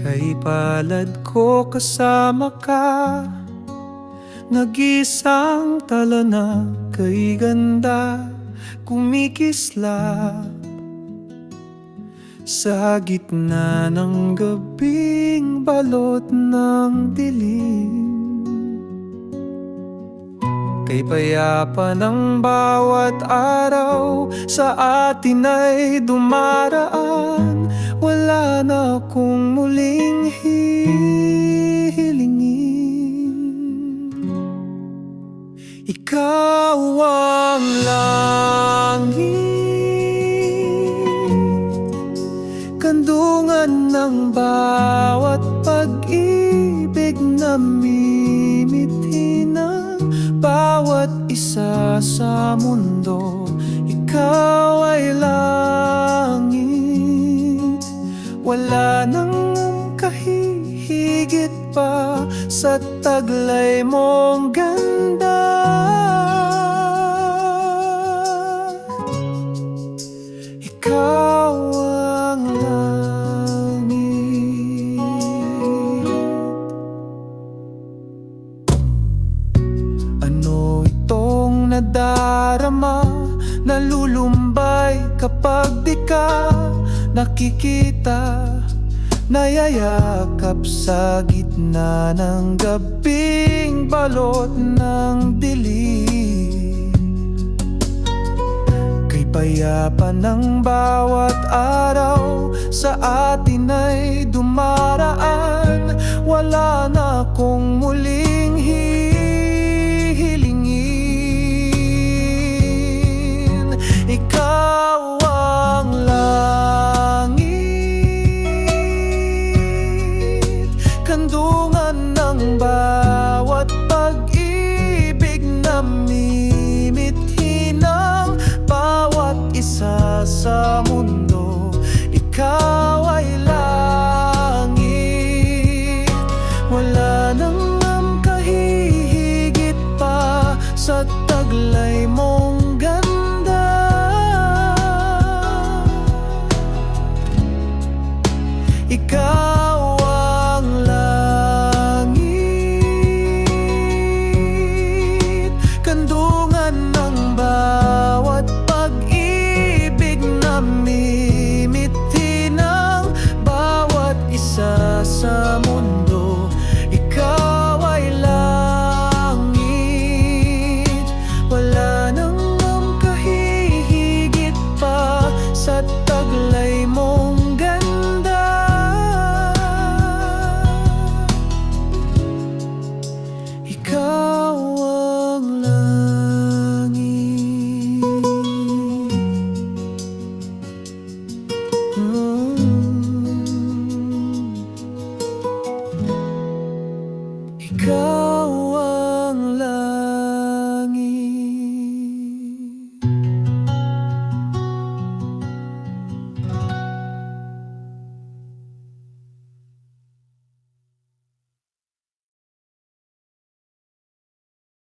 Kay palad ko kasama ka, nag-isang tala na kay ganda kumikislap sa gitna ng gabing balot ng dilim. Kay payapa ng bawat araw sa atin ay dumaraan, wala na akong muling hihilingin. Ikaw ang langit, kandungan ng bawat pag-ibig na mimithi ng bawat isa sa mundo. Ikaw ay langit, wala nang kahihigit pa sa taglay mong ganda. Ikaw ang langit. Ano itong nadarama, nalulumbay kapag di ka nakikita, nayayakap sa gitna ng gabing balot ng dilim. Kay payapa ng bawat araw sa atin ay dumaraan, wala na akong muling hihilingin. Ikaw ang langit, kandungan ng bawat pag-ibig na mimithi ng bawat isa sa mundo. Ikaw ay langit, wala nang kahihigit pa sa taglay mong ganda. Ikaw ang langit, kandungan ng bawat pag-ibig na mimithi ng bawat isa sa mundo.